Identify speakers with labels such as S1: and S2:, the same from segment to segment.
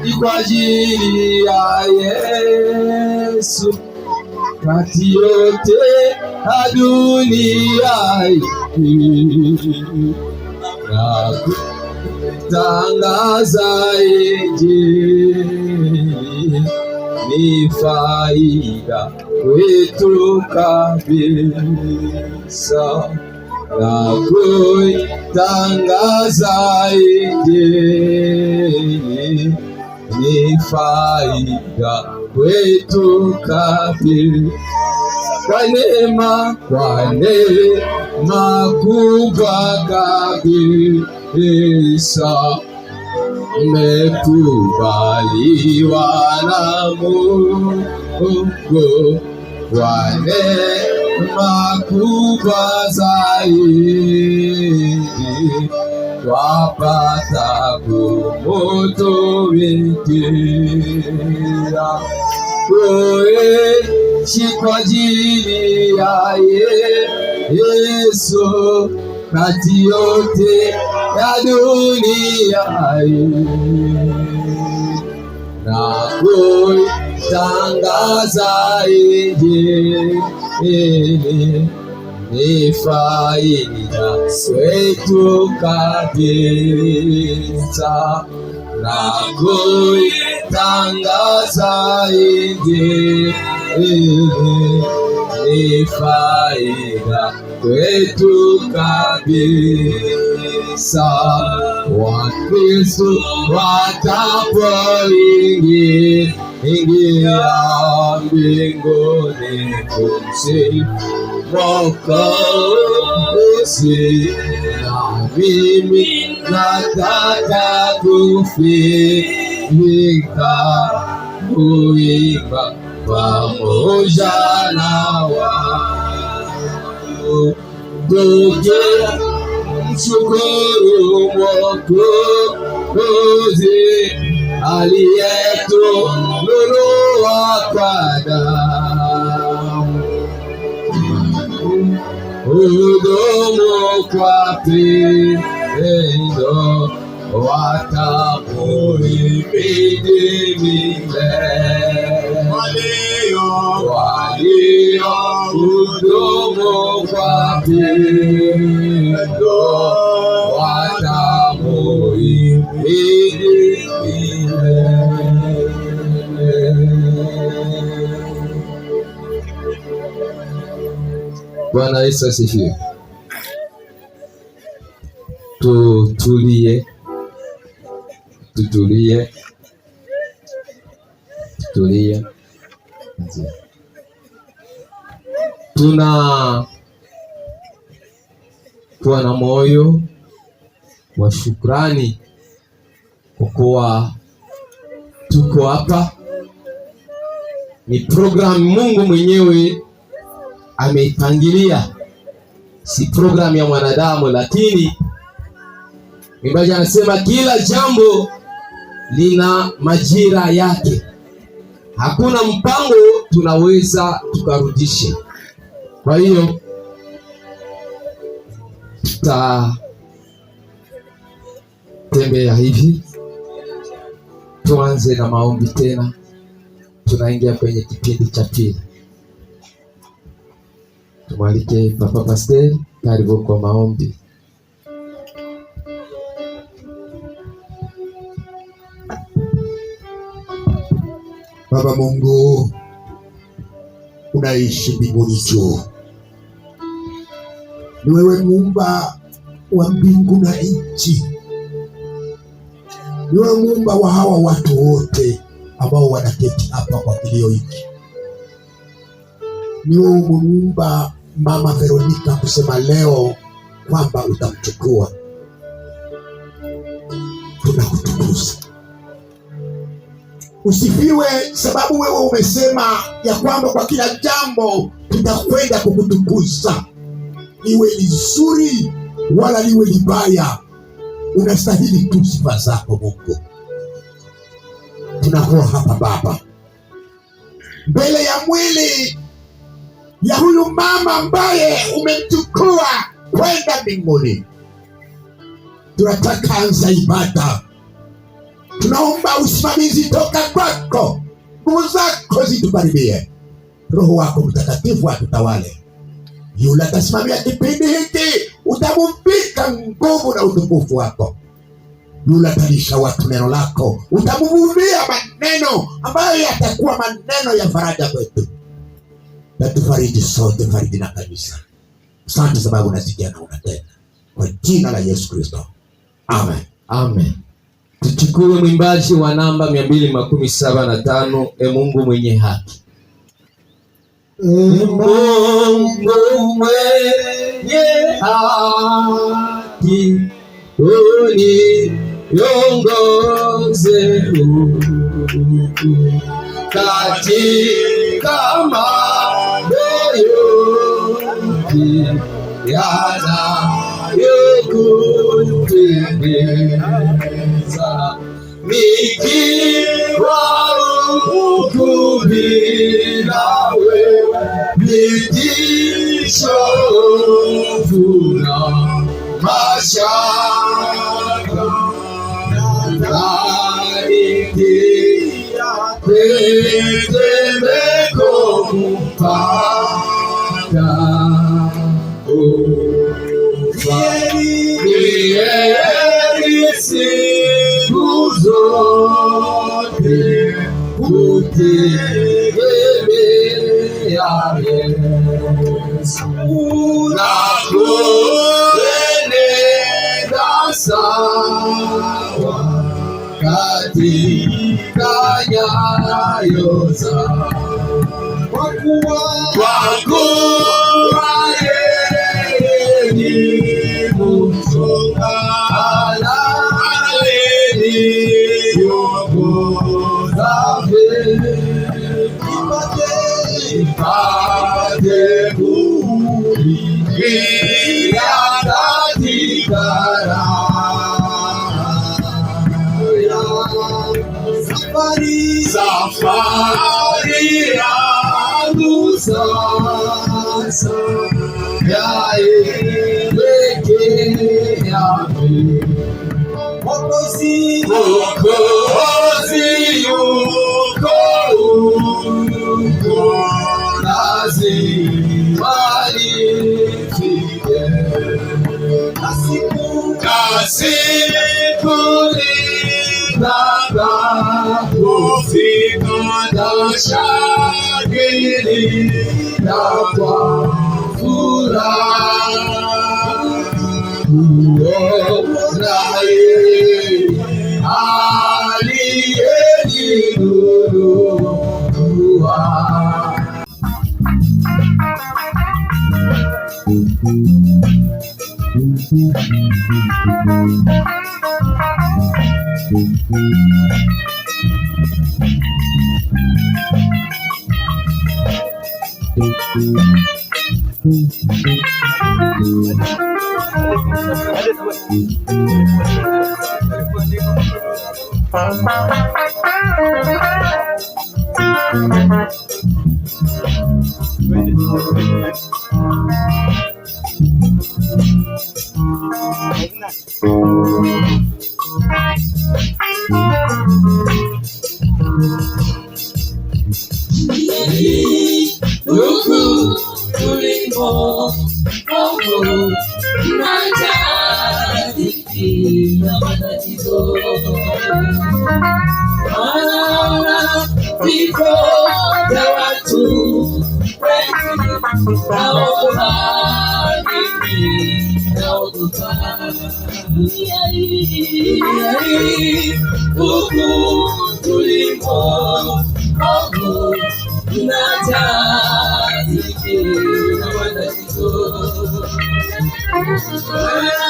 S1: Ni kwa ajili ya Yesu, kati yote ya dunia hii, na kutangaza Injili ni faida kwetu kabisa, na kutangaza Injili ni faida kwetu kabisa. Kwa neema kubwa kabisa, mmekubaliwa na Mungu. Kwa neema kubwa zaidi, twapata kumutumikia. Kuishi kwa ajili ya Yesu, kati yote ya dunia hii, na kutangaza Injili ni faida kwetu kabisa, na kutangaza Injili ni faida kwetu kabisa. Wakristo watakapoingia mbinguni kumsifu Mwokozi, na mimi nataka kufika kuimba pamoja na wao. Mshukuru Mwokozi aliyetununua kwa damu, hudumu kwa pendo, watamuhimidi milele. Waliohudumu kwa pendo, watamuhimidi milele. Bwana Yesu asifiwe. Tutulie. Tunakuwa na moyo wa shukrani kwa kuwa tuko hapa. Ni programu Mungu mwenyewe ameipangilia, si programu ya mwanadamu, lakini mwimbaji anasema kila jambo lina majira yake. Hakuna mpango tunaweza tukarudishe. Kwa hiyo tutatembea hivi, tuanze na maombi tena. Tunaingia kwenye kipindi cha pili. Tumwalike Papa Pastor, karibu kwa maombi.
S2: Baba Mungu unaishi mbinguni juu, ni wewe muumba wa mbingu na nchi, ni wewe muumba wa hawa watu wote ambao wanaketi hapa kwa kilio hiki, ni wewe muumba Mama Veronica kusema leo kwamba utamchukua. Tunakutukuza. Usifiwe, sababu wewe umesema ya kwamba kwa kila jambo tutakwenda kukutukuza, iwe ni zuri wala liwe libaya. Unastahili tu sifa zako Mungu. Tunakuwa hapa Baba, mbele ya mwili ya huyu mama ambaye umemchukua kwenda mbinguni. Tunataka anza ibada. Tunaomba usimamizi toka kwako, nguvu zako zitukaribie, Roho wako Mtakatifu atutawale. Yule atasimamia kipindi hiki, utamuvika nguvu na utukufu wako. Yule atalisha watu neno lako, utamuvuvia maneno ambayo yatakuwa maneno ya faraja kwetu. Na tufariji sote, fariji na kanisa. Asante sababu nasikia na unatenda. Kwa jina la Yesu Kristo. Amen.
S1: Amen. Tuchukue mwimbaji wa namba 275, E Mungu mwenye haki.
S3: Mungu mwenye haki, uniongoze katika mambo yote yanayokupendeza, nikiwa huku bila wewe, nitishofu na mashaka, naingia tetemeko mpaka heri siku zote kutegemea Yesu na kuenenda sawa katika nyayo zako, kwa kuwa yeye ni mchungaji anyeniongoza nipate kuingia katika safari yangu sasa yaelekea Mwokozi yuko huko, lazima nifike. Kasiku nitakapofika, nitashangilia kwa furaha kuona yeye aliyenunua.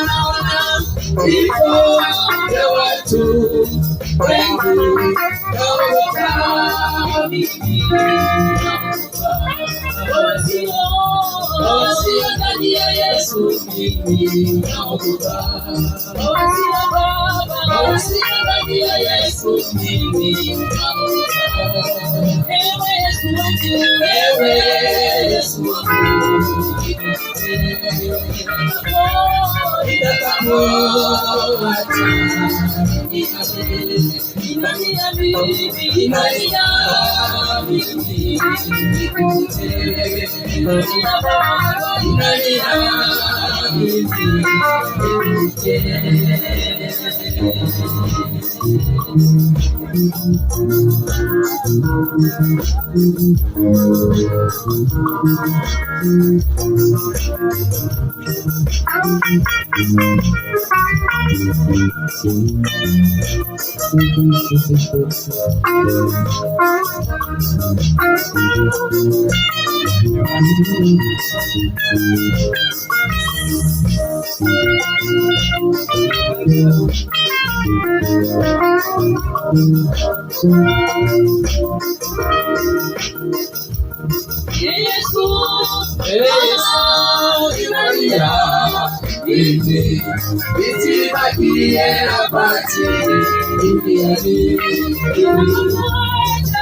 S3: naona vifo vya watu wengi, naogopa mimi, wasio ndani ya Yesu mimi naogopa, wasio ndani ya Yesu mimi naogopa. Ewe Yesu wangu, nitakapoacha imani ya mimi, Yesu, nisibakie hapa chini duniani,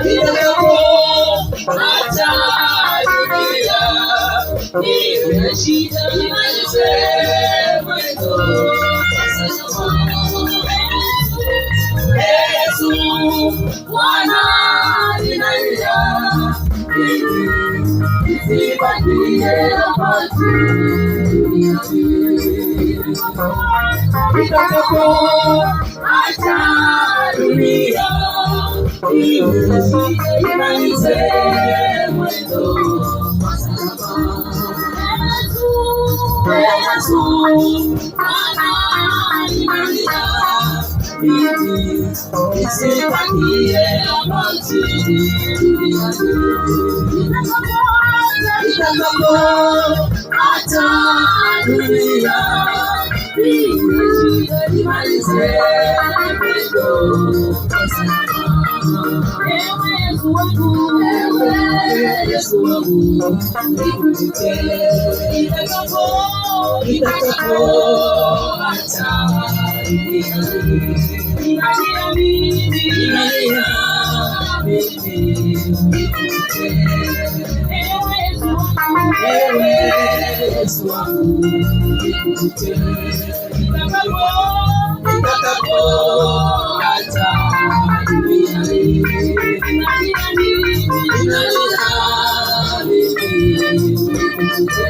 S3: nitakapoacha dunia, niwe shida nimalize mwendo Yesu, Bwana ninalia, nisibakie hapa chini nitakapoacha dunia, nimalize mwendo wa msalaba. Yesu, Bwana ninalia, nisibakie hapa chini duniani, nitakapoacha dunia, nimalize mwendo wa msalaba. Ewe Yesu wangu, nikumbuke nitakapoacha dunia, ninalia mimi, nikumbuke ewe Yesu wangu, nikumbuke nitakapoacha dunia, ninalia mimi, nikumbuke.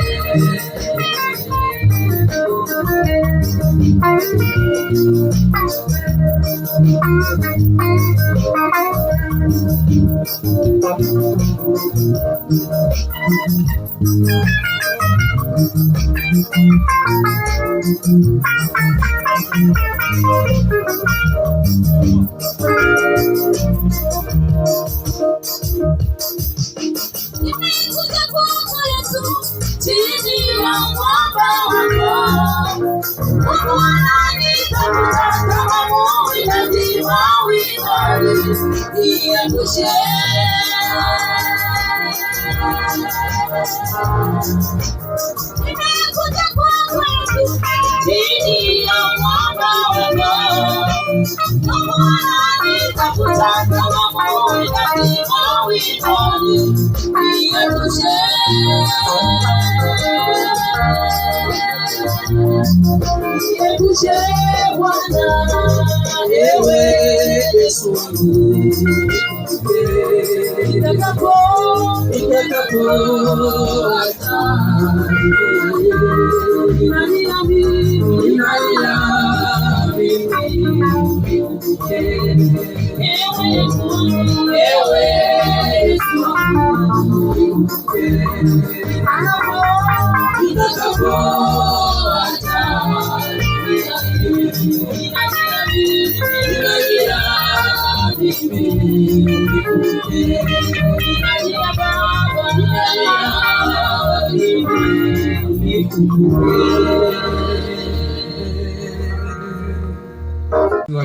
S3: Nimekuja kwako Yesu, chini ya mwamba wako, Mungu ananitafuta kama muhitaji mawindoni, niepushe. Nimekuja kwako Yesu, chini ya mwamba wako, Mungu ananitafuta kama muhitaji mawindoni, niepushe. Niepushe Bwana, ewe Yesu wangu, nitakapoacha ninalia mimi, nikumbuke ewe Yesu wangu, nikumbuke nitakapoacha ninalia mimi, nikumbuke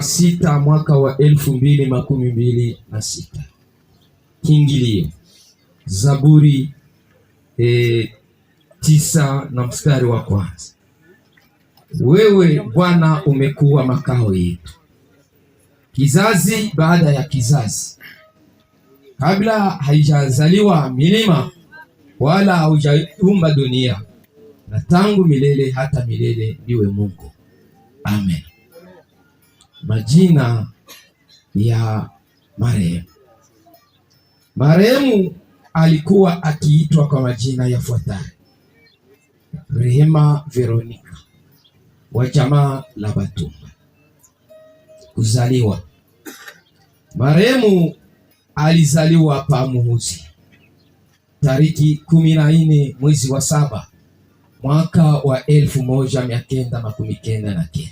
S1: wa 6 mwaka wa 2026. Kiingilio Zaburi 9 na mstari wa kwanza. Wewe Bwana umekuwa makao yetu kizazi baada ya kizazi, kabla haijazaliwa milima wala haujaumba dunia, na tangu milele hata milele ndiwe Mungu. Amen. Majina ya marehemu. Marehemu alikuwa akiitwa kwa majina yafuatayo: Rehema Veronica wa jamaa la Batumba. Kuzaliwa. Marehemu alizaliwa pa Muhuzi tariki 14 mwezi wa 7 mwaka wa 1999.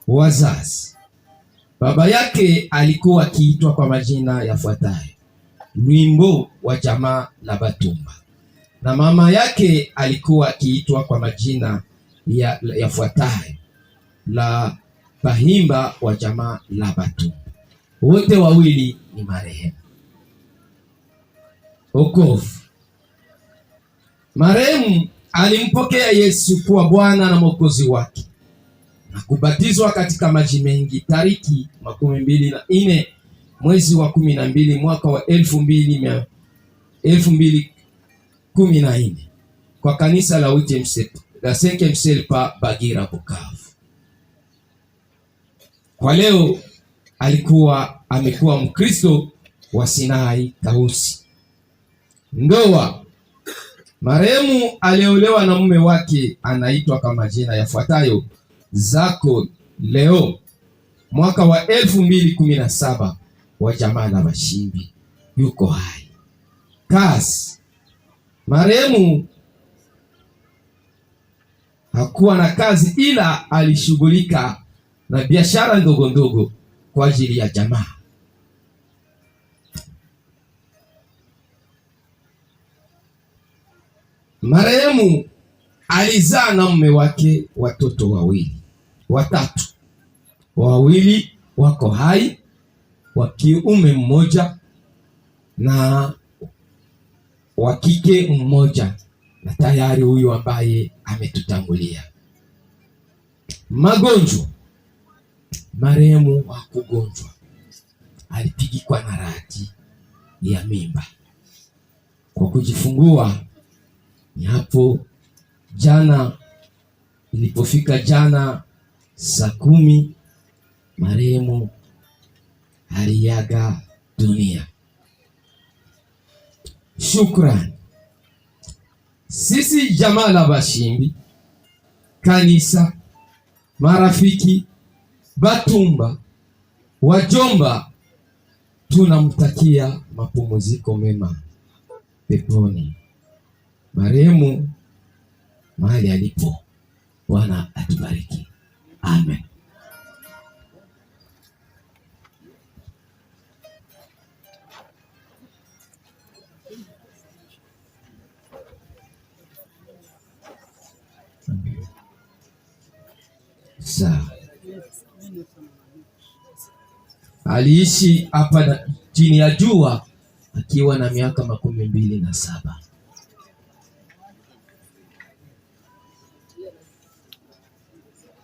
S1: Wazazi. Baba yake alikuwa akiitwa kwa majina yafuatayo: Lwimbo wa jamaa la Batumba, na mama yake alikuwa akiitwa kwa majina yafuatayo: la Bahimba wa jamaa la Batumba. Wote wawili ni marehemu. Wokovu. Marehemu alimpokea Yesu kuwa Bwana na Mwokozi wake na kubatizwa katika maji mengi tariki 24 mwezi wa 12 mwaka wa 2014 kwa kanisa la Cinquième pa Bagira, Bukavu. Kwa leo amekuwa Mkristo wa Sinai Kausi. Ndoa. Marehemu aliolewa na mume wake anaitwa kwa majina yafuatayo: Zako Leo, mwaka wa 2017, wa jamaa la Bashimbi, yuko hai. Kazi. Marehemu hakuwa na kazi, ila alishughulika na biashara ndogo ndogo kwa ajili ya jamaa. Marehemu alizaa na mume wake watoto watatu. Wawili wako hai, wa kiume mmoja na wa kike mmoja, na tayari huyu ambaye ametutangulia. Magonjwa. Marehemu hakugonjwa, alipigikwa na radi ya mimba. Kwa kujifungua ni hapo jana, ilipofika jana saa 10, marehemu aliaga dunia. Shukrani. Sisi jamaa la Bashimbi, kanisa, marafiki, Batumba, wajomba, tunamtakia mapumziko mema peponi marehemu mahali alipo. Bwana atubariki. Amen. Sawa. Aliishi hapa chini ya jua akiwa na miaka 27.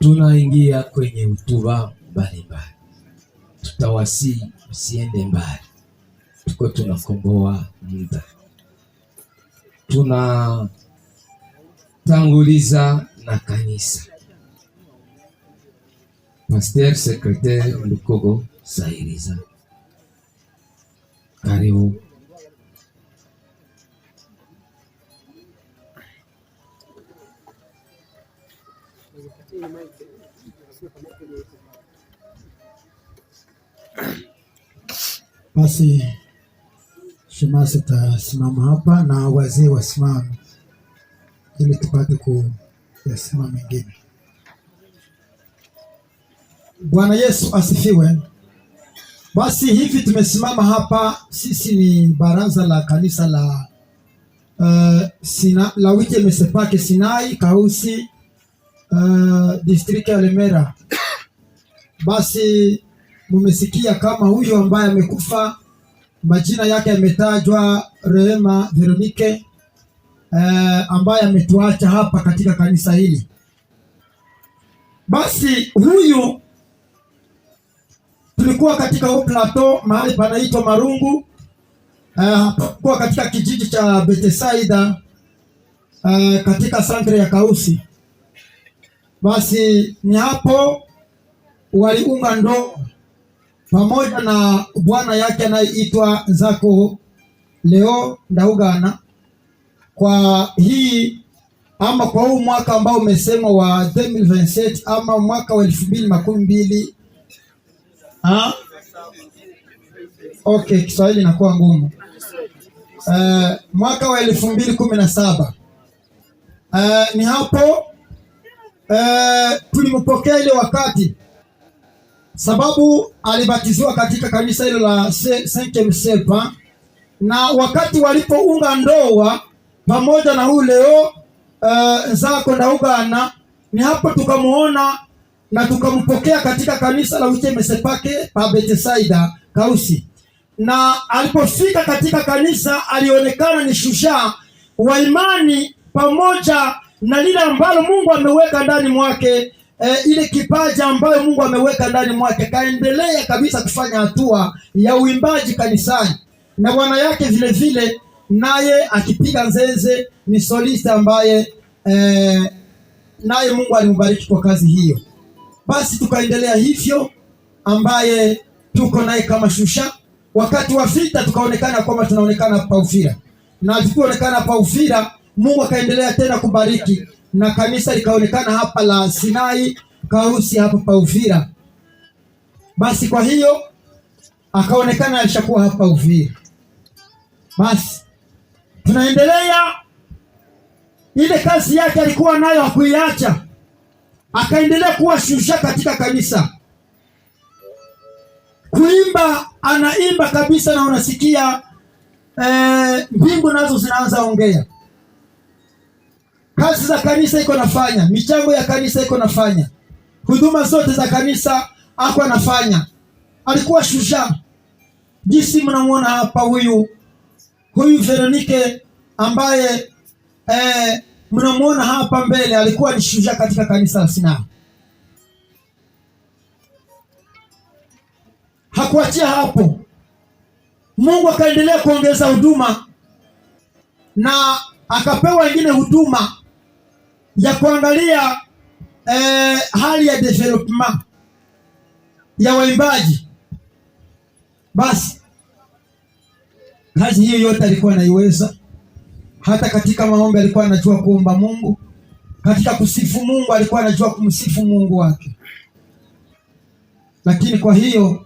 S1: Tunaingia kwenye hotuba mbalimbali. Tutawasi msiende mbali, tuko tunakomboa muda. Tunatanguliza na kanisa. Pasteur Secretaire Lukogo Sairiza, karibu.
S4: Basi shemasi tasimama hapa na wazee wasimame ili tupate kuyasema mengine. Bwana Yesu asifiwe. Basi hivi tumesimama hapa, sisi ni baraza la kanisa la la Cinquième Sinai Kausi, district ya Lemera. Basi mumesikia kama huyo ambaye amekufa majina yake yametajwa, Rehema Veronike, ambaye ametuacha hapa katika kanisa hili. Basi huyu tulikuwa katika plateau mahali panaitwa Marungu, kwa katika kijiji cha Betesaida, katika santre ya Kausi. Basi ni hapo waliunga ndoa pamoja na bwana yake anayeitwa Nzako Leo Ndaugana. Kwa hii ama kwa huu mwaka ambao umesema wa 2027 ama mwaka wa 2012. Okay, Kiswahili inakuwa ngumu. Mwaka wa 2017. Ni hapo tulimpokea ile wakati, sababu alibatiziwa katika kanisa hilo la Saint Sepa, na wakati walipounga ndoa pamoja na huyu Leo Nzako Ndaugana, ni hapo tukamuona na tukampokea katika kanisa la Uchemesepake pa Betesaida Kausi. Na alipofika katika kanisa alionekana ni shujaa wa imani pamoja na lile ambalo Mungu ameweka ndani mwake, ile kipaji ambayo Mungu ameweka ndani mwake. Kaendelea kabisa kufanya hatua ya uimbaji kanisani, na bwana yake vile vile naye akipiga nzenze, ni solista ambaye naye Mungu alimbariki kwa kazi hiyo. Basi tukaendelea hivyo, ambaye tuko naye kama shusha. Wakati wa vita tukaonekana kwamba tunaonekana pa Uvira, na tukiona pa Uvira Mungu akaendelea tena kubariki, na kanisa likaonekana hapa la Sinai Kausi hapa pa Uvira. Basi kwa hiyo akaonekana alishakuwa hapa Uvira. Basi tunaendelea, ile kazi yake alikuwa nayo hakuiacha, akaendelea kuwa shusha katika kanisa. Kuimba, anaimba kabisa na unasikia mbingu nazo zinaanza ongea. Kazi za kanisa iko nafanya, michango ya kanisa iko nafanya, huduma zote za kanisa ako anafanya. Alikuwa shujaa. Jinsi mnamuona hapa huyu Veronike ambaye mnamuona hapa mbele, alikuwa ni shujaa katika kanisa la Sinai. Hakuachia hapo, Mungu akaendelea kuongeza huduma, na akapewa wengine huduma ya kuangalia hali ya development ya waimbaji. Basi kazi hiyo yote alikuwa anaiweza. Hata katika maombi alikuwa anajua kuomba Mungu, katika kusifu Mungu alikuwa anajua kumsifu Mungu wake. Lakini kwa hiyo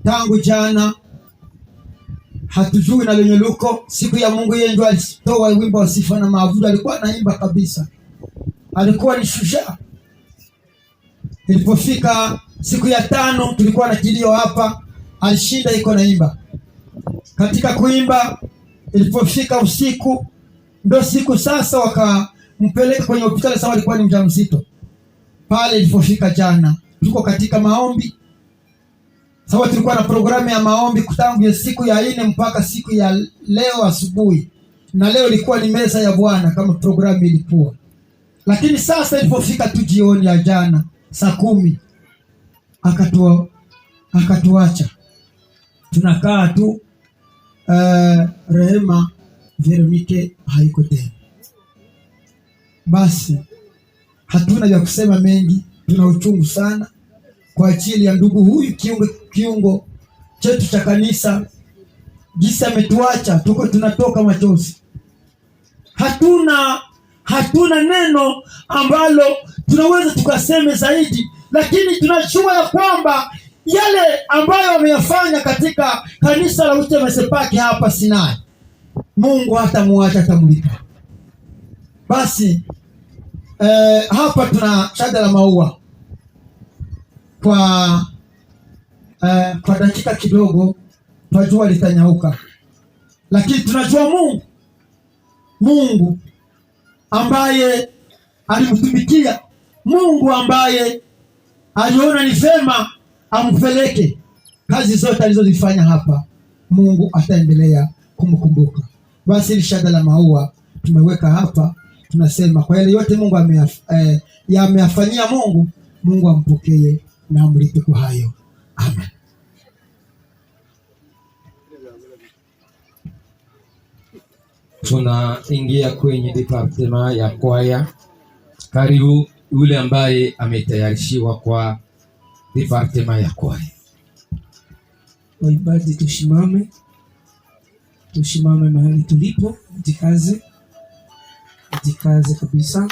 S4: tangu jana hatujui na lenye luko, siku ya Mungu yeye ndio alitoa wimbo wa sifa na maabudu. Alikuwa anaimba kabisa, alikuwa ni shujaa. Ilipofika siku ya 5 tulikuwa na kilio hapa, alishinda iko naimba. Katika kuimba, ilipofika usiku, ndio siku sasa wakampeleka kwenye hospitali. Sawa, alikuwa ni mjamzito. Pale ilipofika jana, tuko katika maombi. Sawa, tulikuwa na programu ya maombi kutangu siku ya 4 mpaka siku ya leo asubuhi, na leo ilikuwa ni meza ya Bwana kama programu ilikuwa. Lakini sasa ilipofika tu jioni ya jana saa 10 akatuacha. Tunakaa tu, Rehema Veronike haiko tena. Basi hatuna vya kusema mengi, tuna uchungu sana kwa ajili ya ndugu huyu, kiungo chetu cha kanisa. Jinsi ametuacha, tunatoka machozi. Hatuna neno ambalo tunaweza tukaseme zaidi, lakini tunajua ya kwamba yale ambayo ameyafanya katika kanisa la Uchemesepake hapa Sinai, Mungu hatamuacha, atamlipa. Basi hapa tuna shada la maua kwa dakika kidogo, tunajua litanyauka, lakini tunajua Mungu ambaye alimtumikia Mungu ambaye aliona ni vema ampeleke. Kazi zote alizozifanya hapa, Mungu ataendelea kumkumbuka. Basi shada la maua tumeweka hapa, tunasema kwa yale yote Mungu ameyafanyia Mungu, Mungu ampokee na amlipe kwa hayo. Amen.
S1: Tunaingia kwenye departema ya kwaya. Karibu yule ambaye ametayarishiwa kwa departema ya kwaya.
S3: Waimbaji tusimame mahali tulipo, jikaze kabisa.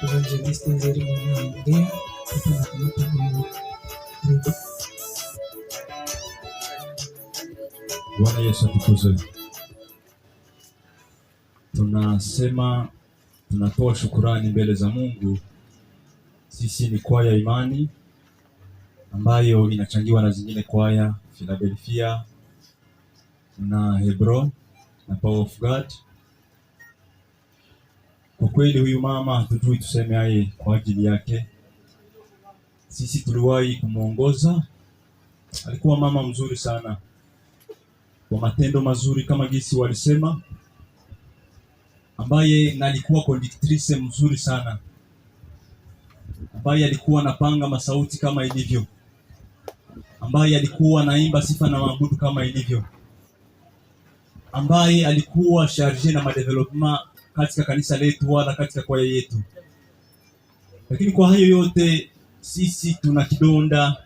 S3: Evangelist Nzeri mwenyewe
S5: Bwana Yesu atukuzwe. Tunatoa shukurani mbele za Mungu. Sisi ni kwaya imani ambayo inachangiwa na zingine kwaya Philadelphia na Hebron na Power of God. Kwa kweli huyu mama hatujui tuseme aye kwa ajili yake. Sisi tuliwahi kumuongoza. Alikuwa mama mzuri sana, kwa matendo mazuri kama gisi walisema, ambaye na alikuwa conductrice mzuri sana, ambaye alikuwa anapanga masauti kama ilivyo, ambaye alikuwa anaimba sifa na maabudu kama ilivyo, ambaye alikuwa charge na madevelopment katika kanisa letu wala katika kwaya yetu. Lakini kwa hayo yote sisi tuna kidonda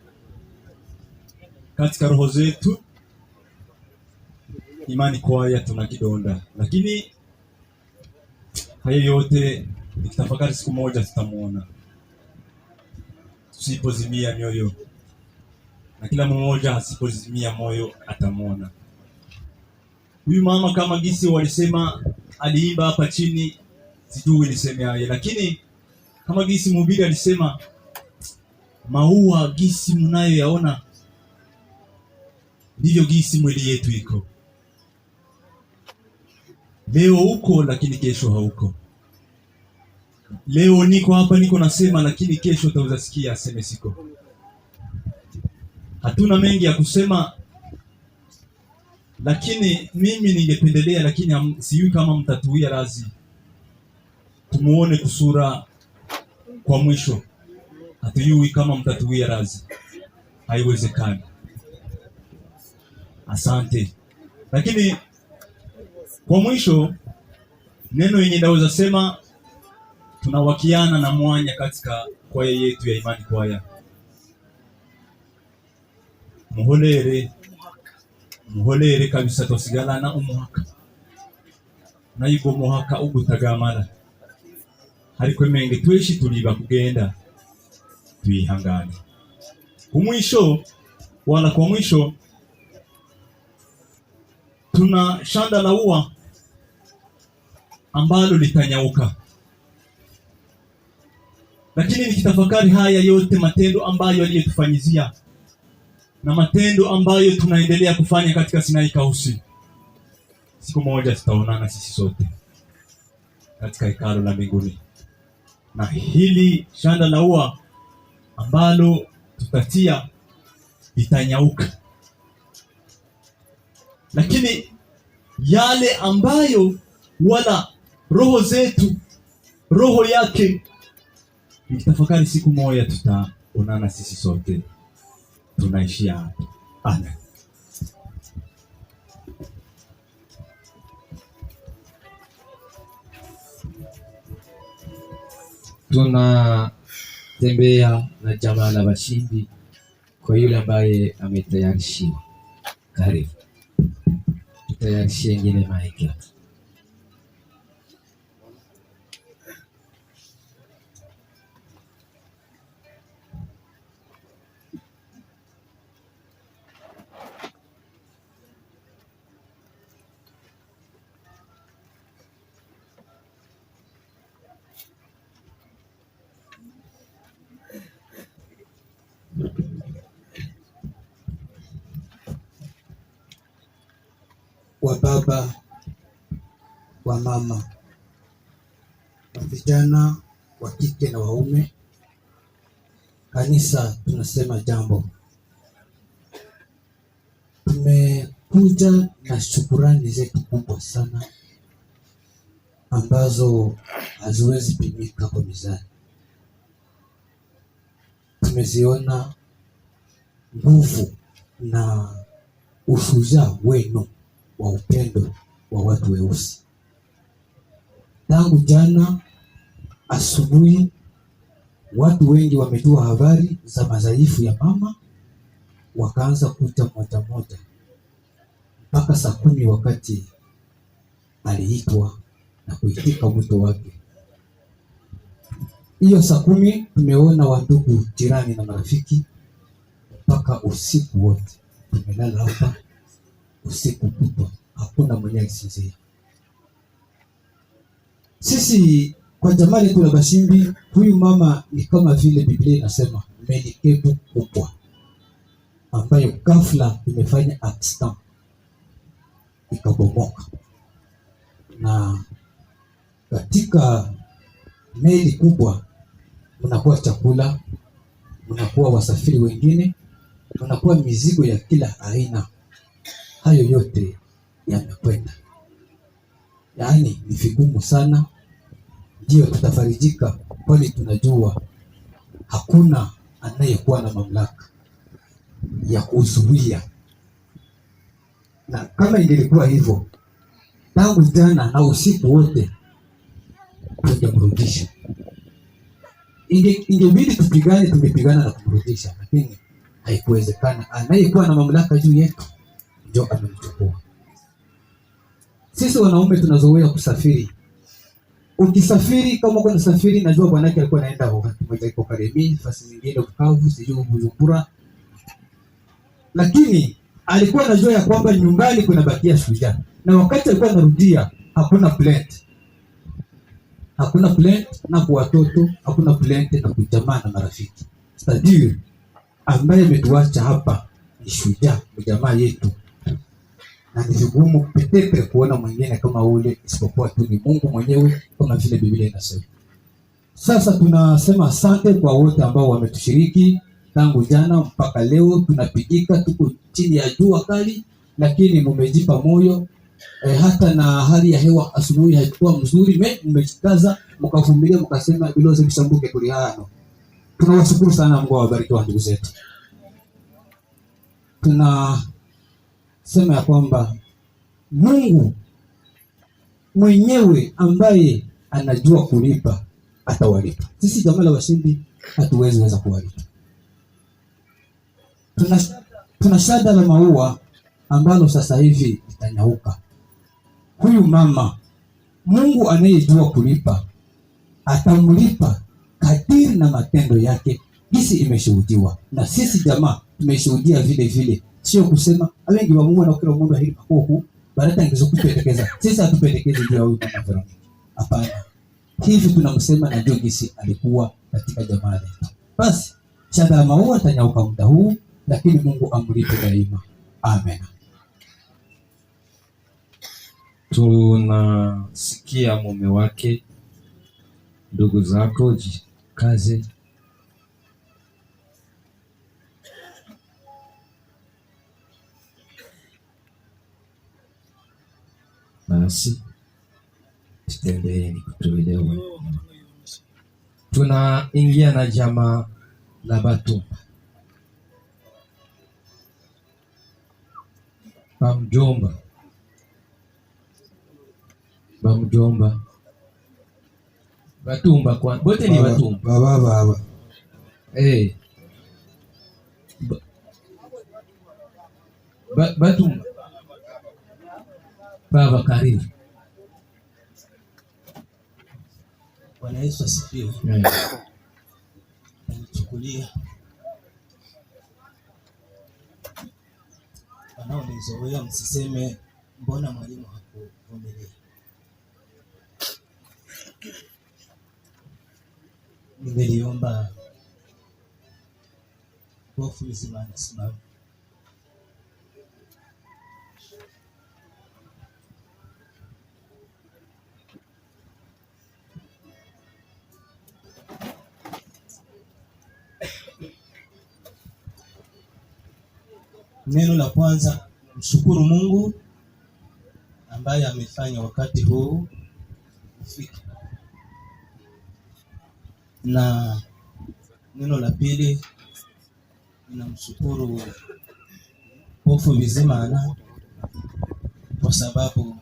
S5: katika roho zetu. Imani kwaya tuna kidonda, lakini hayo yote nikitafakari siku moja tutamuona, tusipozimia mioyo, na kila mmoja asipozimia moyo atamuona. Huyu mama kama gisi walisema aliimba hapa chini, sijui niseme aje, lakini kama gisi mhubiri alisema, maua gisi mnayo yaona ndivyo gisi mwili yetu iko. Leo uko lakini kesho hauko. Leo niko hapa niko nasema, lakini kesho utaweza sikia aseme siko. Hatuna mengi ya kusema, lakini mimi ningependelea, lakini sijui kama mtatuia razi, tumuone kusura kwa mwisho. Hatujui kama mtatuia razi, haiwezekani. Asante. Lakini kwa mwisho neno yenye ndaweza sema, tunawakiana na mwanya katika kwaya yetu ya imani kwaya. Muholere kabisa, tosigalana umuhaka nayigo muhaka ugutagamara, hariko menge tweshi tuliba kugenda tuyihangane kumwisho. Wala kwa mwisho tuna shanda la ua ambalo litanyauka. Lakini nikitafakari haya yote matendo ambayo aliyotufanyizia na matendo ambayo tunaendelea kufanya katika Sinai Kausi, siku moja tutaonana sisi sote katika hekalu la mbinguni, na hili shanda la ua ambalo tutatia litanyauka. Lakini yale ambayo wala roho zetu, roho yake, nikitafakari siku moja tutaonana sisi sote. Tunaishia hapa. Amen.
S1: Tunatembea na jamaa la washindi kwa yule ambaye ametayarishiwa. Karibu. Tutayarishie ingine maiki.
S6: Wa baba, wa mama,
S4: vijana wa kike na waume, kanisa tunasema jambo. Tumekuja na shukurani zetu kubwa sana ambazo haziwezi pimika kwa mizani. Tumeziona nguvu na ushujaa wenu wa upendo wa watu weusi. Tangu jana asubuhi, watu wengi wamejua habari za madhaifu ya mama, wakaanza kuja moja moja mpaka saa 10 wakati aliitwa na kuitika mwito wake. Hiyo saa 10 tumeona wandugu, jirani na marafiki mpaka usiku wote. Tumelala hapa usiku kutwa, hakuna mwenye alisinzia. Sisi kwa jamaa letu la Bashimbi, huyu mama ni kama vile Biblia inasema melikebu kubwa ambayo ghafla imefanya accident ikabomoka. Na katika meli kubwa mnakuwa chakula, mnakuwa wasafiri wengine, mnakuwa mizigo ya kila aina. Hayo yote yamekwenda, yaani ni vigumu sana. Ndio tutafarijika, kwani tunajua hakuna anayekuwa na mamlaka ya kuzuia. Na kama ingelikuwa hivyo, tangu jana na usiku wote tungemrudisha. Ingebidi tupigane, tungepigana na kumrudisha, lakini haikuwezekana. Anayekuwa na mamlaka juu yetu ndio amemchukua. Sisi wanaume tunazoea kusafiri. Ukisafiri, kama uko unasafiri, najua bwanake alikuwa anaenda wakati mmoja iko Karemi, fasi nyingine Bukavu, sijui Bujumbura. Lakini alikuwa anajua ya kwamba nyumbani kuna bakia shujaa. Na wakati alikuwa anarudia, hakuna plate. Hakuna plate na kwa watoto, hakuna plate na kwa jamaa na marafiki. Stadio ambaye ametuacha hapa ni shujaa, jamaa yetu. Na ni vigumu petepe kuona mwingine kama ule, isipokuwa tu ni Mungu mwenyewe, kama vile Biblia inasema. Sasa tunasema asante kwa wote ambao wametushiriki tangu jana mpaka leo. Tunapigika, tuko chini ya jua kali, lakini mumejipa moyo. Hata na hali ya hewa asubuhi haikuwa mzuri, mmejikaza, mkavumilia, mkasema biloze mshambuke kulihano. Tunawashukuru sana, Mungu awabariki wa ndugu zetu. Tunasema ya kwamba Mungu mwenyewe ambaye anajua kulipa atawalipa. Sisi jamaa la Bashimbi hatuwezi weza kuwalipa. Tuna shada la maua ambalo sasa hivi litanyauka. Huyu mama, Mungu anayejua kulipa atamlipa kadiri na matendo yake, jinsi imeshuhudiwa. Na sisi jamaa tumeshuhudia vile vile. Sio kusema wengi wa Mungu na kila Mungu hili makohu baraka ingezokupendekeza. Sisi hatupendekeze juu ya huyu mama Veronica. Hapana. Hivi tunamsema na ndio jinsi alikuwa katika jamaa yetu. Basi shada la maua atanyauka muda huu, lakini Mungu amlipe daima. Amen.
S1: Tunasikia mume wake, ndugu zako jikaze. Basi tutembeeni kutuelewa. Tunaingia na jamaa la Batumba. Bamjomba Batumba kwa bote ni Batumba.
S2: Baba.
S1: Batumba. Baba karibu.
S6: Bwana Yesu asifiwe. Nichukulia wanaonizoea, msiseme mbona mwalimu hakuvumilia. Nimeliomba hofu nzima nasimama. Neno la kwanza, mshukuru Mungu ambaye amefanya wakati huu ufike. Na neno la pili, ninamshukuru Hofu Bizimana kwa sababu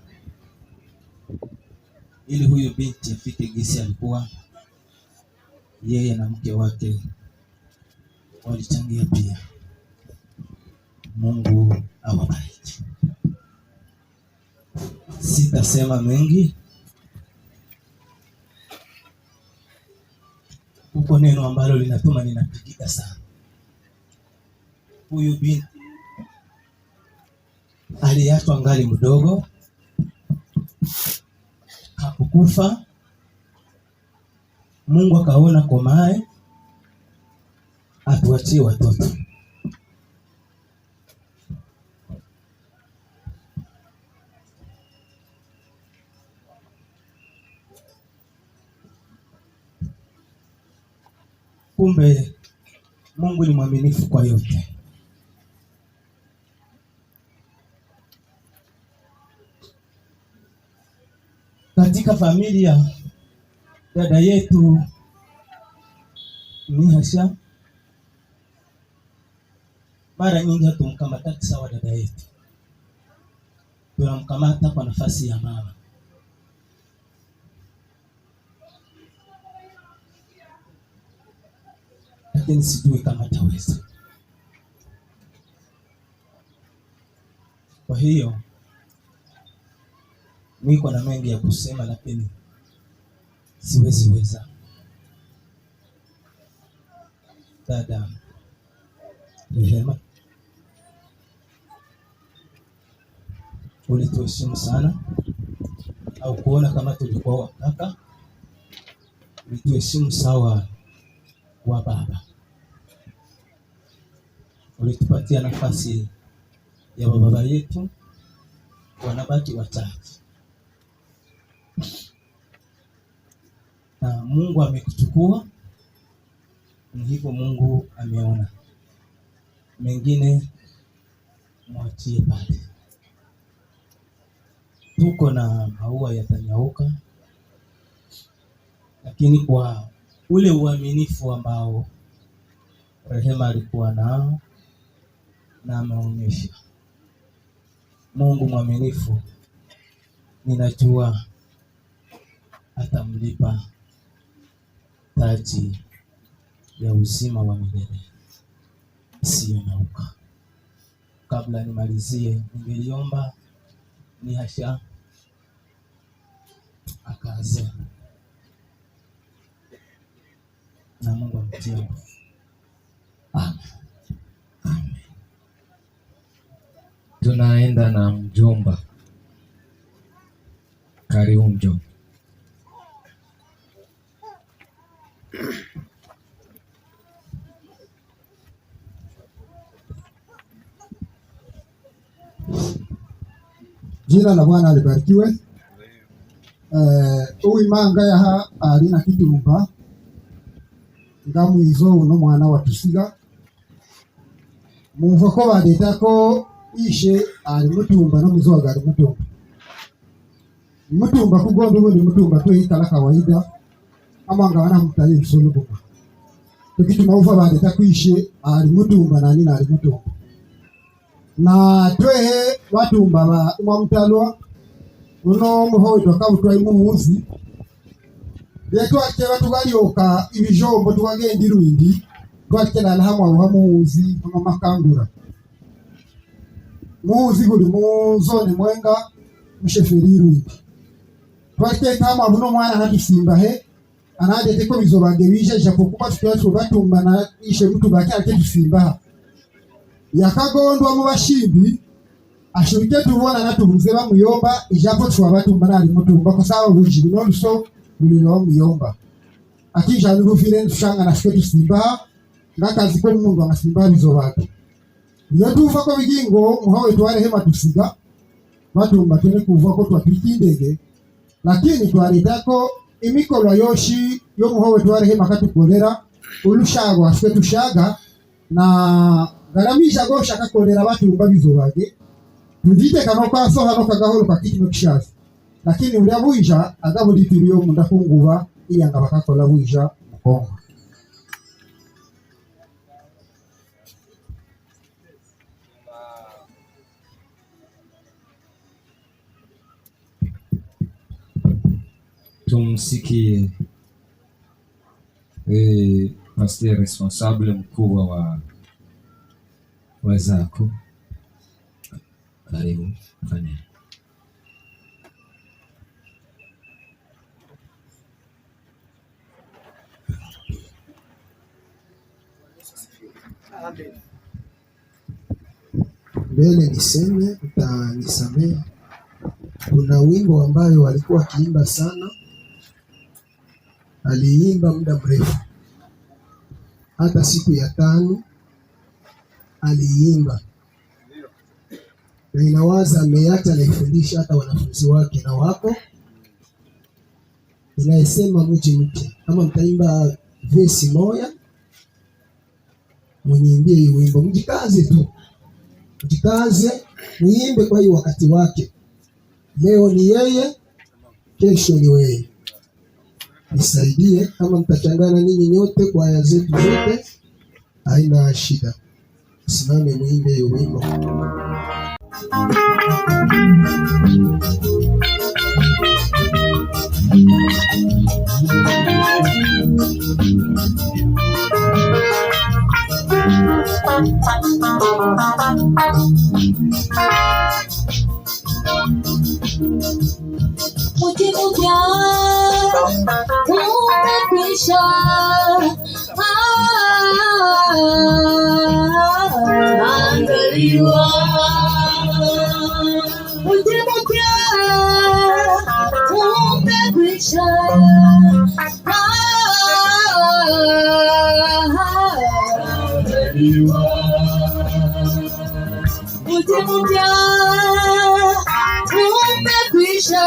S6: ili huyu binti afike gisi alikuwa, yeye na mke wake walichangia pia. Mungu awabariki. Sitasema mengi. Huko neno ambalo linatuma ninapigika sana. Huyu binti aliachwa ngali mdogo, hakukufa. Mungu akaona komae atuachie watoto. Kumbe Mungu ni mwaminifu kwa yote. Katika familia dada yetu Mihasha, mara nyingi hatumkamata sawa dada yetu, tunamkamata kwa nafasi ya mama. Lakini sijui kama taweza. Kwa hiyo niko na mengi ya kusema, lakini siwezi weza. Dada Rehema, ulituheshimu sana, au kuona kama tulikuwa wakaka. Ulituheshimu sawa wa baba. Ulitupatia nafasi ya baba yetu, wanabaki watatu. Na Mungu amekuchukua, ni hivyo Mungu ameona. Mengine mwachie pale. Tuko na maua yatanyauka, lakini kwa ule uaminifu ambao Rehema alikuwa nao na ameonyesha, Mungu mwaminifu, ninajua atamlipa taji ya uzima wa milele isiyonyauka. Kabla nimalizie, ningeliomba Mihasha akaze na Mungu amtie nguvu.
S1: Amen. Amen. Tunaenda na mjomba. Karibu mjomba.
S4: Jina la Bwana libarikiwe. Uwimanga yaha alina kiturumba ngamu izo uno mwana watusiga mumva ko badetako ishe ali mutumba no muzoga ali mutumba kugondo ubundi mutumba twihitala kawaida amanga wana mutali bisolubuka tukituma uva badetako ishe ali mutumba na nina ali mutumba na twehe watumba ba umamtalwa uno muhoito kabutwa imuzi twakera tugalyoka ibijombo twagenda irwindi twakera nahamwe hamuzi amamakangura muzi buli muzone mwenga musheferi irwindi twakeka hamwe buno mwana natusimba he anadete ko bizobage bije japo kuba twatwo batumba na ishe mtu bakya tusimba yakagondwa mu bashimbi ashurike tubona natubuze bamuyomba ijapo twabatumba nali mutumba ko sawa buji nonso muliro muyomba akija nurufire nshanga na shwetu simba ngakazi ko mungu angasimba bizobake iyo tuva ko bigingo muhawe tware hema tusiga batumba tene kuva ko twapikindege lakini twaritako imikolo yoshi yo muhawe tware hema katukolera ulushago ashwetu shaga na garamisha gosha kakolera watu mbabizo bage ndite kanoka so hano kagahoro kakitimo kishazi lakini uriabuisha agabuditiriyo mundakunguba iyanga bakakola buisha mukongo.
S1: Tumsikie pastor responsable mkubwa wa wazako. Karibu fanya.
S7: Mbele niseme utanisamehe. Kuna wimbo ambayo walikuwa akiimba sana, aliimba muda mrefu, hata siku ya 5 aliimba, na inawaza ameacha anaifundisha hata wanafunzi wake na wako, inayesema mji mpya. Kama mtaimba vesi moja, mwenyimbie hii wimbo, mjikaze tu, mjikaze muimbe kwa hii wakati wake. Leo ni yeye, kesho ni wewe. Nisaidie kama mtachangana ninyi nyote kwa aya zetu zote, haina shida. Simame muimbe hiyo wimbo.
S3: Mji mpya umekwisha, andaliwa. Mji mpya umekwisha, andaliwa. Mji mpya umekwisha,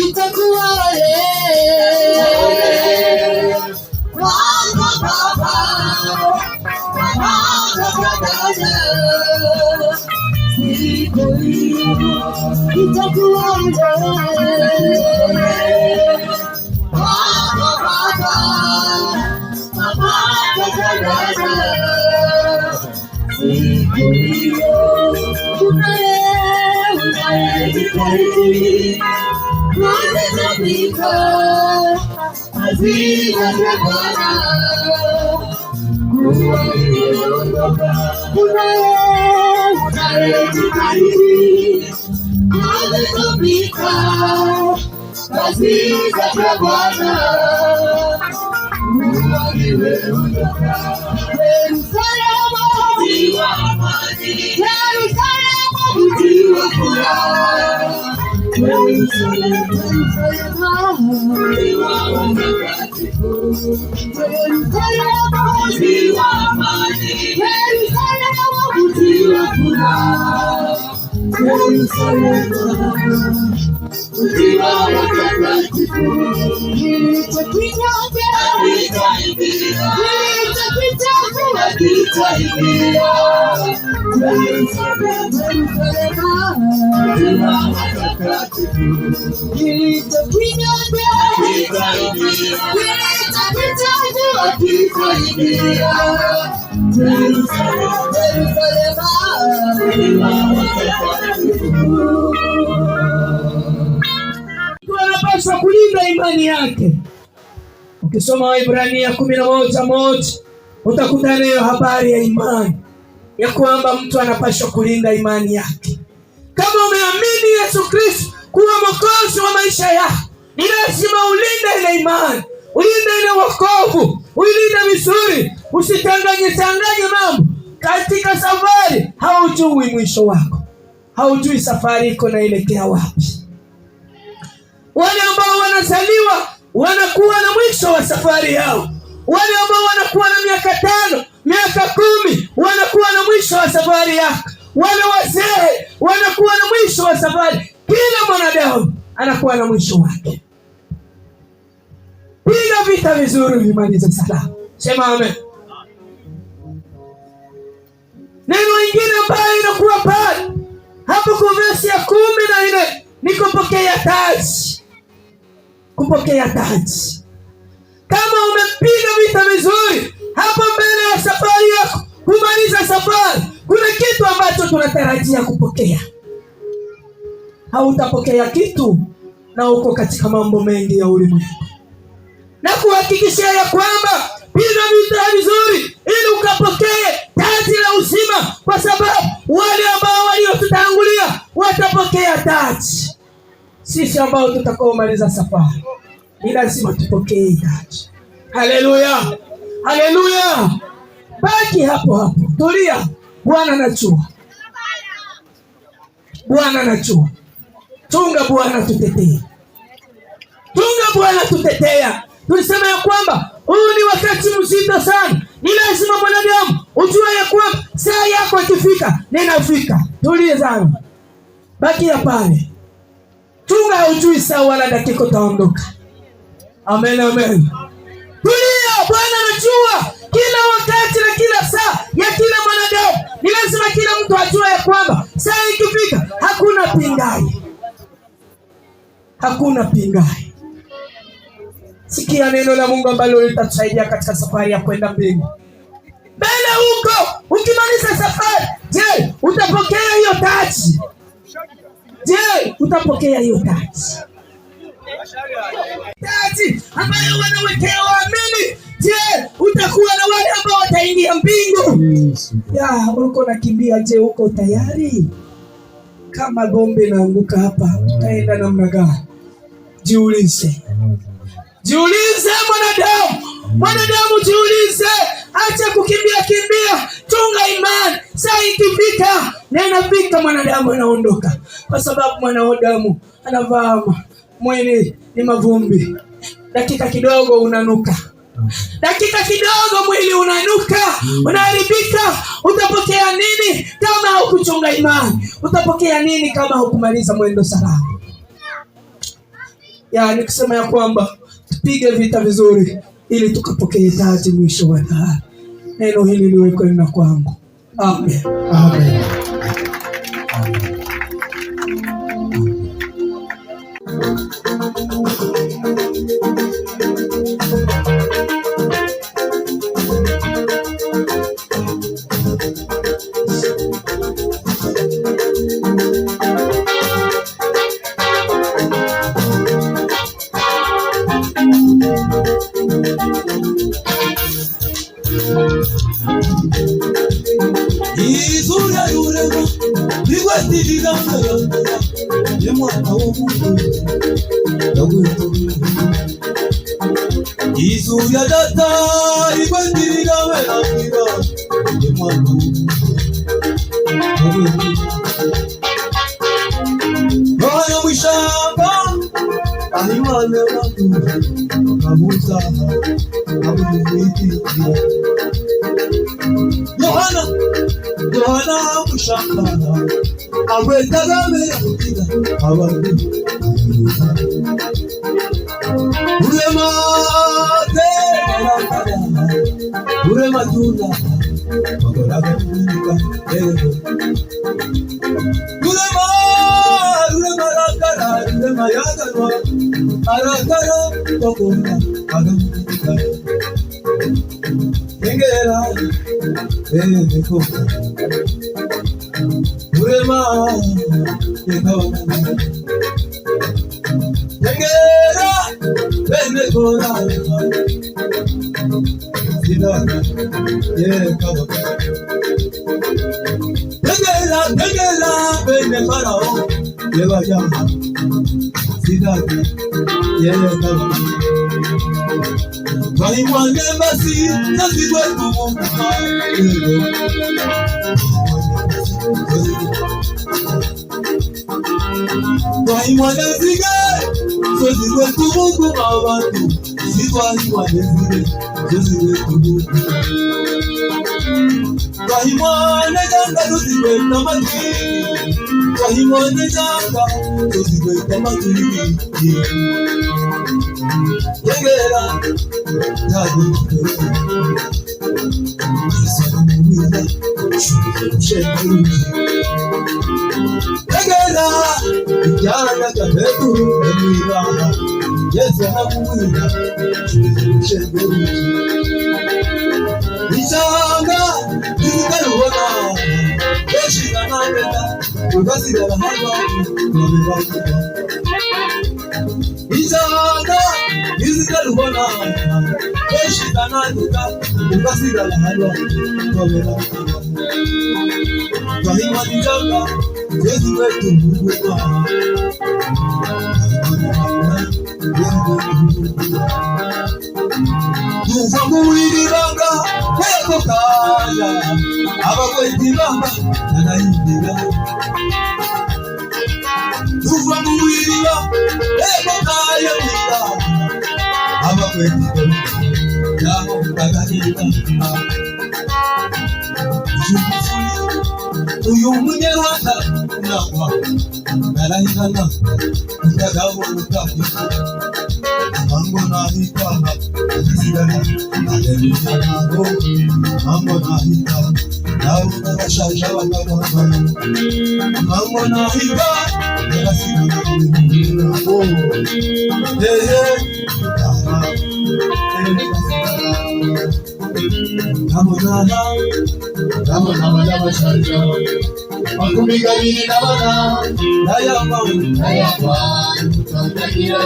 S3: itakuwa wale wangu baba, siku hiyo itakuwa wale wangu baba, siku hiyo unayejitahidi kuzitambika hazina za Bwana, kuwa umeondoka. Unayejitahidi kuzitambika hazina za Bwana, kuwa umeondoka. Yerusalemu mji wa amani, Yerusalemu mji wa furaha, Yerusalemu mji wa utakatifu, Yerusalemu mji wa amani, Yerusalemu mji wa furaha, Yerusalemu mji wa utakatifu. Nitakinyonge, nitaingia, nitakitabu, nitaingia, Yerusalemu mji wa utakatifu. Nitakinyonge, nitaingia, nitakitabu, nitaingia, Yerusalemu mji wa utakatifu.
S8: Anapaswa kulinda imani yake. Ukisoma Waebrania 11:1 utakuta nayo habari ya imani ya kwamba mtu anapaswa kulinda imani yake. Kama umeamini Yesu Kristo kuwa mwokozi wa maisha yako, ni lazima ulinde ile imani, ulinde ile wokovu, ulinde vizuri, usitanganye mambo katika safari. Haujui mwisho wako, haujui safari iko naelekea wapi. Wale ambao wanazaliwa wanakuwa na mwisho wa safari yao. Wale ambao wanakuwa na miaka 5, miaka 10 wanakuwa na mwisho wa safari yako. Wale wazee wanakuwa na mwisho wa safari. Kila mwanadamu anakuwa na mwisho wake. Piga vita vizuri vimalize salama. Sema amen. Neno lingine ambayo inakuwa pale hapo kwa verse ya 14 ni kupokea taji. Kupokea taji. Kama umepiga vita vizuri hapo mbele ya safari yako, kumaliza safari, kuna kitu ambacho tunatarajia kupokea. Hautapokea kitu na uko katika mambo mengi ya ulimwengu. Na kuhakikishia ya kwamba piga vita vizuri ili ukapokee taji la uzima, kwa sababu wale ambao waliotutangulia watapokea taji. Sisi ambao tutakaomaliza safari ni lazima tupokee taji. Haleluya, haleluya. Baki hapo hapo, tulia. Bwana anajua, Bwana anajua. Tunga Bwana tutetee, tunga Bwana tutetea. Tulisema ya kwamba huu ni wakati mzito sana. Ni lazima mwanadamu ujue ya kwamba saa yako ikifika, ninafika. Tulie zangu, baki pale. Tunga, ujui saa wala dakika utaondoka. Amen, amen. Tulia, Bwana anajua kila wakati na kila saa ya kila mwanadamu. Ni lazima kila mtu ajue ya kwamba saa ikifika hakuna pingai. Hakuna pingai. Sikia neno la Mungu ambalo litatusaidia katika safari ya kwenda mbingu. Mbele huko, ukimaliza safari, je, utapokea hiyo taji? Je, utapokea hiyo taji? Taji ambayo wanawekea waamini. Je, utakuwa na wale ambao wataingia mbingu? Ya, uko nakimbia, je, uko tayari? Kama gombe naanguka hapa, tutaenda namna gani? Jiulize. Jiulize mwanadamu. Mwanadamu jiulize. Acha kukimbia. Tunga imani. Saa ikifika, na inafika, mwanadamu anaondoka. Kwa sababu mwanadamu anavaa mwili ni mavumbi. Dakika kidogo unanuka. Dakika kidogo mwili unanuka, unaharibika. Utapokea nini kama haukuchunga imani? Utapokea nini kama haukumaliza mwendo salama? Ya, nikisema ya kwamba tupige vita vizuri ili tukapokee taji mwisho wa dahari. Neno hili liwe kwenu kwangu. Amen.
S7: Amen.
S9: Izuya yurema bigwatirira ngara yemwana w'umuntu yagwitura Izuya data igwatirira wera yemwana w'umuntu Yohana mwishamba ahimane watu kabuza abunifikia Yohana mwishamba abetagamera kugira abantu urema tunda makoraga kunika ego urema rakara urema yagarwa arakara tokona agamunika engera koka urema yekabana engera kora sidana yekabana engera farao yebajama sidana yekabana Bahimwane basi nazigwe kumuka Bahimwane zige zozigwe kumuka abantu Bahimwane zige zozigwe kumuka Bahimwane janga zozigwe tamatiri Bahimwane janga zozigwe tamatiri Yegera Tagu Samuila Shemuji Yegera Yara Kabetu Emira Yesamuila Shemuji Isanga Nikaruona Yeshika Nabeta Ugasigala Haba Nabiraka Isanga Nikaruona Yeshika Nabeta Ugasigala Haba Nabiraka Kahima Nijanga Yesu wetu Mungu Tuva muwiribanga kweko kaya abakwetibanga nanayindira Tuva muwiriba kweko kaya wira abakwetibanga yaho kagahita Uyu munyarwanda nakwa narahirana utagabo utafika Mango nahita Asigana Aleluya Mango Mango nahita Nauna Bashaja Wakababa Mango nahita Asigana Aleluya Mango Namona Bashaja Makumigabiri Namana Nayama Nayama Tontagira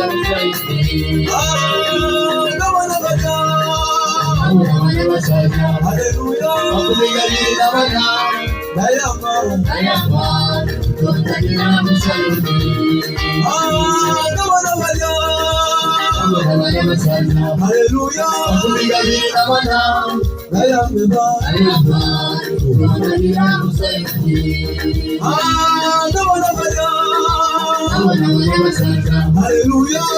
S9: Namana Bashaja Hallelujah Makumigabiri Namana Nayama Nayama Tontagira Namana Bashaja Hallelujah Makumigabiri Namana Nayama Tontagira Hallelujah.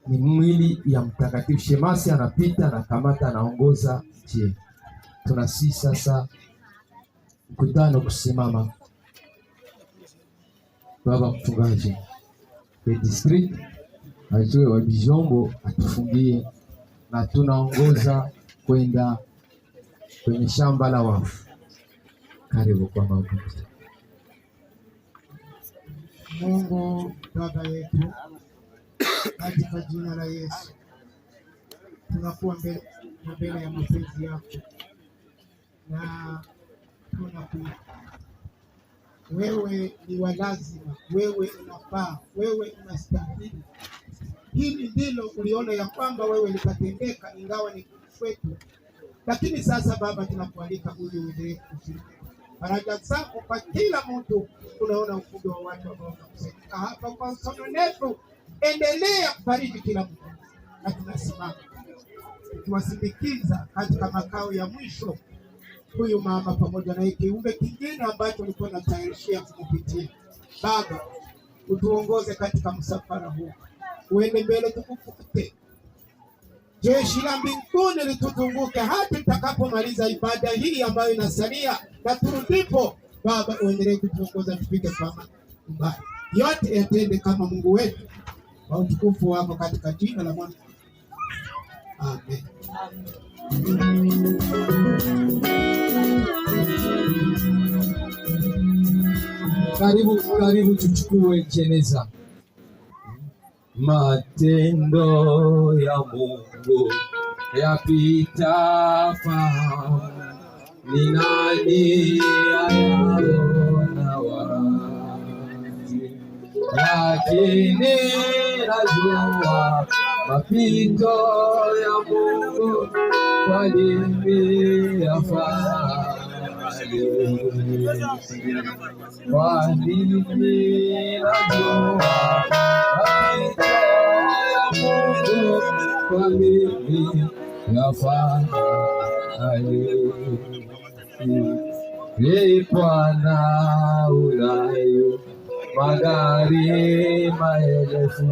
S1: Ni mwili ya Mtakatifu Shemasi, anapita anakamata, anaongoza njia. Tunasi sasa mkutano kusimama. Baba mchungaji wa district ajue wa Bijombo atufungie, na tunaongoza kwenda kwenye shamba la wafu. Karibu kwa mabudu.
S7: Mungu Baba yetu, katika jina la Yesu tunakuwa mbele ya mapenzi yako, na tunakuita. Wewe ni wa lazima, wewe unafaa, wewe unastahili. Hili ndilo uliona ya kwamba wewe likatendeka, ingawa ni kwetu. Lakini sasa Baba, tunakualika uje uendelee kushiriki faraja zako kwa kila mtu. Unaona ukubwa wa watu ambao wanakusanyika hapa kwa usononifu. Endelea kufariji kila mtu, na tunasimama tuwasindikiza katika makao ya mwisho huyu mama pamoja na kiumbe kingine ambacho ulikuwa unatayarishia kupitia. Baba, utuongoze katika msafara huu, uende mbele, tukufute. Jeshi la mbinguni lituzunguke hata tutakapomaliza ibada hii ambayo inasalia, na turudipo Baba, uendelee kutuongoza tufike kama mbali. Yote yatende kama Mungu wetu, kwa utukufu wako, katika jina la Mwana. Amen.
S1: Karibu tuchukue jeneza. Matendo ya Mungu yapita fahamu, ni nani ayaona wazi? Lakini najua mapito ya Mungu kwani yafahamu. Kwa nini najua mapito ya Mungu kwani yafahamu? Bwana unayo magari maelfu,